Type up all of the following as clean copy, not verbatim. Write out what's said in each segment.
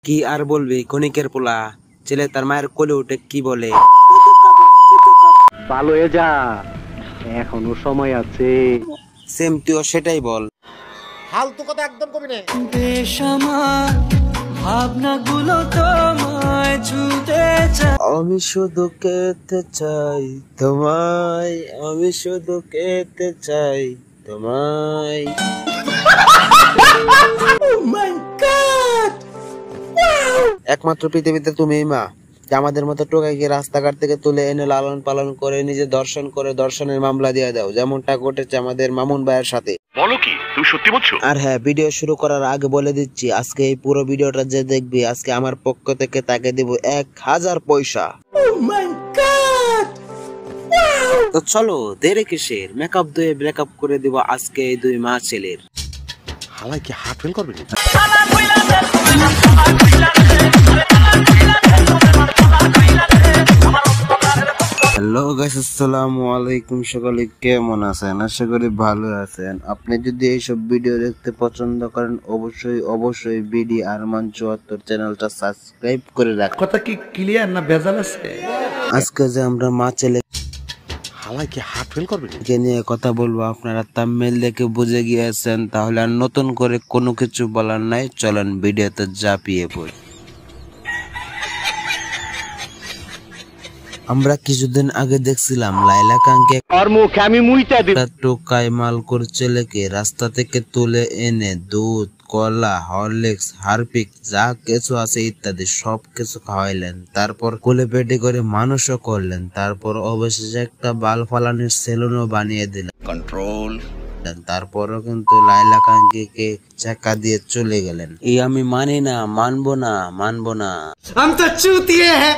কি আর বলবি, ক্ষণিকের পোলা ছেলে তার মায়ের কোলে উঠে কি বলে, ভালো হয়ে যা, এখনো সময় আছে। সেম তুইও সেটাই বল। ফালতু কথা একদম কবি না। দেশ আমার ভাবনাগুলো তোমায় ছুঁতে চায়। আমি শুধু কেতে চাই তোমায়, আমি শুধু কেতে চাই তোমায়। একমাত্র পৃথিবীতে তুমিই মা, যে আমাদের মতো টোকাইকে রাস্তাঘাট থেকে তুলে এনে লালন পালন করে নিজে দর্শন করে দর্শনের মামলা দিয়ে দাও, যেমনটা ঘটেছে আমাদের মামুন ভাইয়ের সাথে। বলো কি, তুমি সত্যি বলছো? আর হ্যাঁ, ভিডিও শুরু করার আগে বলে দিচ্ছি, আজকে এই পুরো ভিডিওটা যে দেখবি, আজকে আমার পক্ষ থেকে তাকে দিব 1000 পয়সা। তো চলো দেরি কিসের, মেকআপ দিয়ে ব্রেকআপ করে দিব আজকে এই দুই মা ছেলের। হালাই কি হার্ট ফেল করবে? হ্যালো গাইস, আসসালামু আলাইকুম। সকলে কেমন আছেন? আশা করি ভালো আছেন। আপনি যদি এইসব ভিডিও দেখতে পছন্দ করেন, অবশ্যই বিডি আরমান 74 চ্যানেলটা সাবস্ক্রাইব করে রাখুন। কথা কি ক্লিয়ার না ভেজাল আছে? আজকে যে আমরা মা ছেলে হালাই কি হার্ট ফেল করবে? কে নিয়ে কথা বলবো, আপনারা থাম্বনেল দেখে বুঝে গিয়েছেন, তাহলে আর নতুন করে কোনো কিছু বলার নাই। চলেন ভিডিওতে ঝাঁপিয়ে পড়ি। আমরা কিছুদিন আগে দেখছিলাম লাইলা কাঙ্কে টোকাই মালকোর ছেলেকে রাস্তা থেকে তুলে এনে দুধ, কলা, হরলিক্স, হারপিক যা কিছু আছে ইত্যাদি সবকিছু খাওয়াইলেন, তারপর কোলে পেটে করে মানুষও করলেন, তারপর অবশেষে একটা বাল ফালানোর সেলুনও বানিয়ে দিলেন। কন্ট্রোল। তারপরও কিন্তু লাইলা কাঙ্কিকে চাকা দিয়ে চলে গেলেন। এই আমি মানি না, মানবো না। हम तो चूतिए हैं,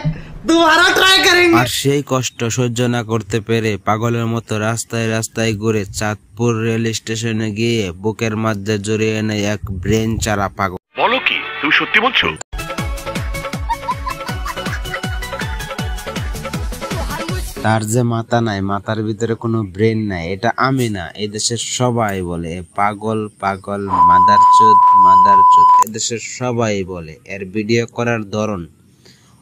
दोबारा ट्राई करेंगे। আর সেই কষ্ট সহ্য না করতে পেরে পাগলের মতো রাস্তায় ঘুরে চাঁদপুর রেল স্টেশনে গিয়ে বুকের মধ্যে জড়িয়ে এনে এক ব্রেন চারা পাগল। বলো কি, তুমি সত্যি বলছো? তার যে মাথা নাই, মাথার ভিতরে কোনো ব্রেন নাই, এটা আমি না, এই দেশের সবাই বলে পাগল, মাদারচোদ। এদেশের সবাই বলে। এর ভিডিও করার ধরন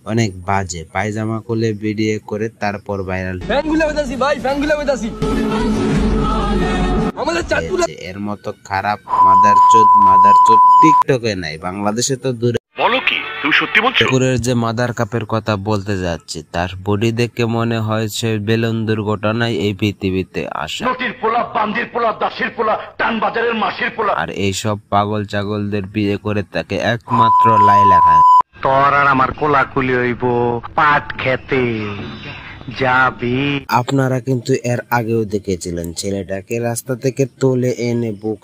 অনেক বাজে, পায়জামা খুলে ভিডিও করে তারপর ভাইরাল। এর মতো খারাপ মাদারচোদ টিকটকে নাই, বাংলাদেশে তো দূরে। বলো কি, তুমি সত্যি বলছো? কুকুরের যে মাদার কাপের কথা বলতে যাচ্ছি, তার বডি দেখে মনে হয়েছে বেলুন দুর্ঘটনায় এই পৃথিবীতে আসা। আর এইসব পাগল ছাগলদের বিয়ে করে তাকে একমাত্র লাইলা খায়। তোর আর আমার কোলাকুলি হইব পাট খেতে যাবি। আপনারা কিন্তু এর আগেও দেখেছিলেন ছেলেটাকে রাস্তা থেকে তুলে এনে বুক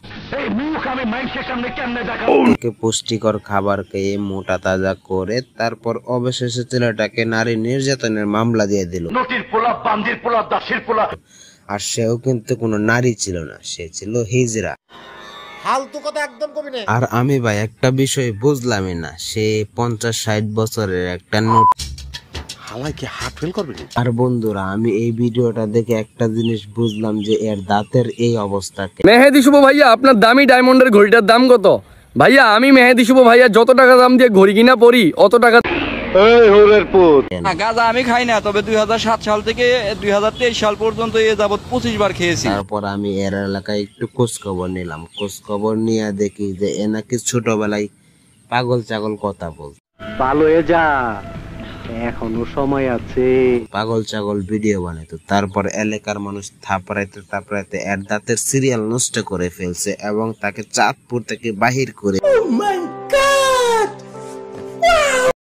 থেকে পুষ্টিকর খাবার খেয়ে মোটা তাজা করে তারপর অবশেষে ছেলেটাকে নারী নির্যাতনের মামলা দিয়ে দিল। আর সেও কিন্তু কোনো নারী ছিল না, সে ছিল হিজড়া। ফালতু কথা একদম কবি না। আর আমি ভাই একটা বিষয় বুঝলামই না, সে 50-60 বছরের একটা নোট। হালাই কি হার্ট ফেল করবে? আর বন্ধুরা, আমি এই ভিডিওটা দেখে একটা জিনিস বুঝলাম যে এর দাঁতের এই অবস্থাকে। মেহেদি শুভ ভাইয়া, আপনার দামি ডায়মন্ডের ঘড়িটার দাম কত? ভাইয়া আমি মেহেদি শুভ ভাইয়া যত টাকা দাম দিয়ে ঘড়ি কিনা পরি অত টাকা। গাঁজা আমি খাই না, তবে 2007 সাল থেকে 2023 সাল পর্যন্ত এ যাবত 25 বার খেয়েছি। তারপর আমি এর এলাকায় একটু খোঁজ খবর নিলাম, খোঁজ খবর নিয়ে দেখি যে এ নাকি ছোটবেলায় পাগল ছাগল কথা বল। ভালো হয়ে যা, এখনো সময় আছে। পাগল ছাগল ভিডিও বানাইতো, তারপর এলাকার মানুষ থাপড়াইতে এর দাঁতের সিরিয়াল নষ্ট করে ফেলছে এবং তাকে চাঁদপুর থেকে বাহির করে